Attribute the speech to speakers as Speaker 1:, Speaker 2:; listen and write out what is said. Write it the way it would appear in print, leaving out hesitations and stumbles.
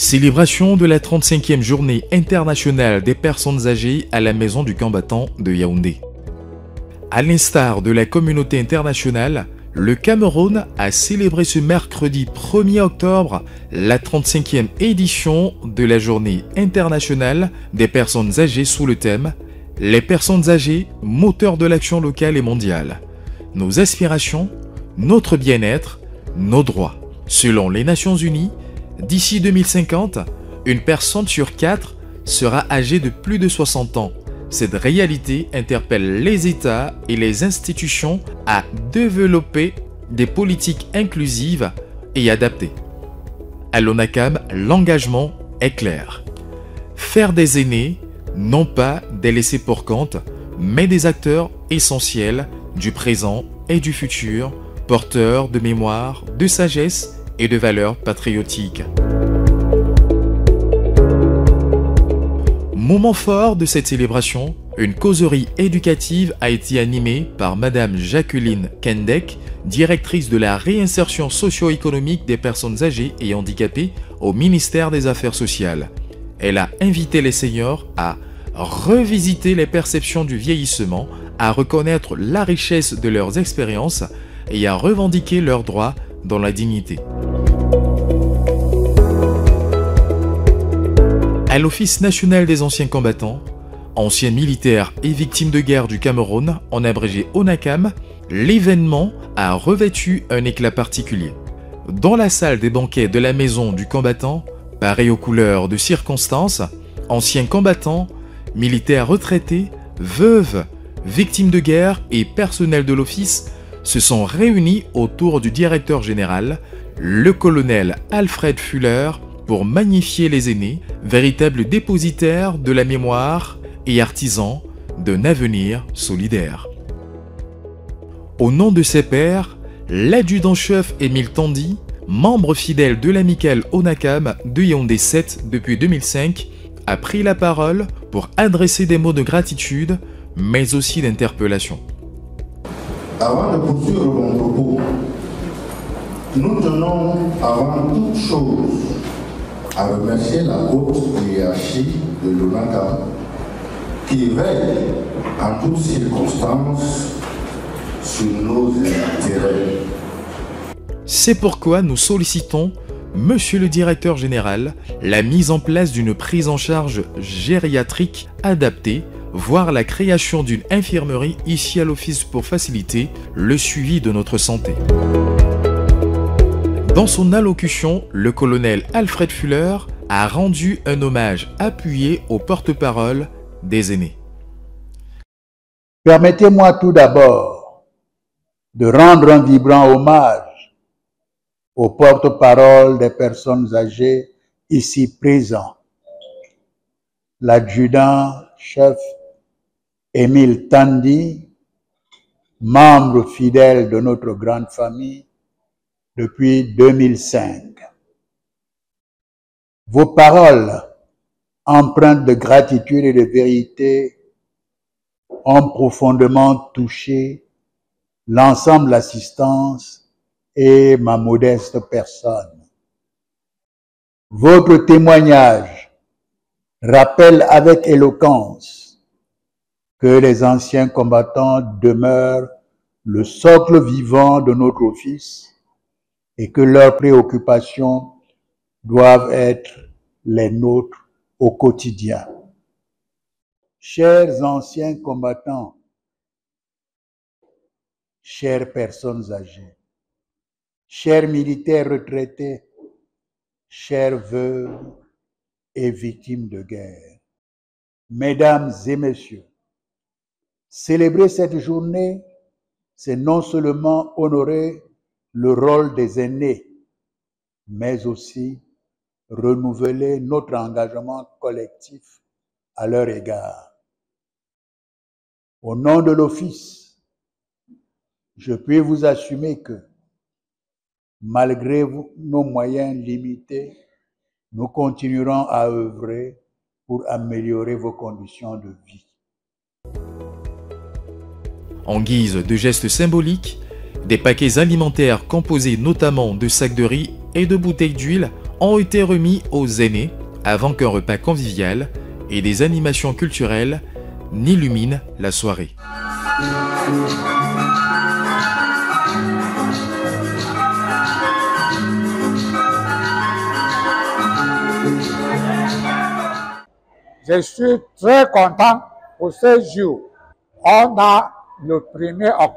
Speaker 1: Célébration de la 35e journée internationale des personnes âgées à la Maison du Combattant de Yaoundé. À l'instar de la communauté internationale, le Cameroun a célébré ce mercredi 1er octobre la 35e édition de la Journée internationale des personnes âgées sous le thème « Les personnes âgées, moteurs de l'action locale et mondiale. Nos aspirations, notre bien-être, nos droits ». Selon les Nations Unies, d'ici 2050, une personne sur 4 sera âgée de plus de 60 ans. Cette réalité interpelle les États et les institutions à développer des politiques inclusives et adaptées. À l'ONACAM, l'engagement est clair. Faire des aînés, non pas des laissés pour compte, mais des acteurs essentiels du présent et du futur, porteurs de mémoire, de sagesse et de valeurs patriotiques. Moment fort de cette célébration, une causerie éducative a été animée par Madame Jacqueline Kendek, directrice de la réinsertion socio-économique des personnes âgées et handicapées au ministère des Affaires sociales. Elle a invité les seniors à revisiter les perceptions du vieillissement, à reconnaître la richesse de leurs expériences et à revendiquer leurs droits dans la dignité. À l'Office national des anciens combattants, anciens militaires et victimes de guerre du Cameroun, en abrégé ONACAM, l'événement a revêtu un éclat particulier. Dans la salle des banquets de la Maison du Combattant, parée aux couleurs de circonstances, anciens combattants, militaires retraités, veuves, victimes de guerre et personnel de l'office se sont réunis autour du directeur général, le colonel Alfred Fuller, pour magnifier les aînés, véritables dépositaires de la mémoire et artisans d'un avenir solidaire. Au nom de ses pairs, l'adjudant-chef Émile Tandy, membre fidèle de l'amicale ONACAM de Yaoundé 7 depuis 2005, a pris la parole pour adresser des mots de gratitude, mais aussi d'interpellation.
Speaker 2: Avant de poursuivre mon propos, nous tenons avant toute chose à remercier la haute hiérarchie de l'ONACAM qui veille en toutes circonstances sur nos intérêts.
Speaker 1: C'est pourquoi nous sollicitons, Monsieur le Directeur Général, la mise en place d'une prise en charge gériatrique adaptée, voire la création d'une infirmerie ici à l'Office pour faciliter le suivi de notre santé. Dans son allocution, le colonel Alfred Fuller a rendu un hommage appuyé au porte-parole des aînés.
Speaker 3: Permettez-moi tout d'abord de rendre un vibrant hommage au porte-parole des personnes âgées ici présents, l'adjudant-chef Émile Tandy, membre fidèle de notre grande famille depuis 2005. Vos paroles, empreintes de gratitude et de vérité, ont profondément touché l'ensemble de l'assistance et ma modeste personne. Votre témoignage rappelle avec éloquence que les anciens combattants demeurent le socle vivant de notre office et que leurs préoccupations doivent être les nôtres au quotidien. Chers anciens combattants, chères personnes âgées, chers militaires retraités, chères veuves et victimes de guerre, mesdames et messieurs, célébrer cette journée, c'est non seulement honorer le rôle des aînés, mais aussi renouveler notre engagement collectif à leur égard. Au nom de l'Office, je puis vous assurer que, malgré nos moyens limités, nous continuerons à œuvrer pour améliorer vos conditions de vie.
Speaker 1: En guise de gestes symboliques, des paquets alimentaires composés notamment de sacs de riz et de bouteilles d'huile ont été remis aux aînés avant qu'un repas convivial et des animations culturelles n'illuminent la soirée.
Speaker 4: Je suis très content pour ce jour. On a le 1er octobre.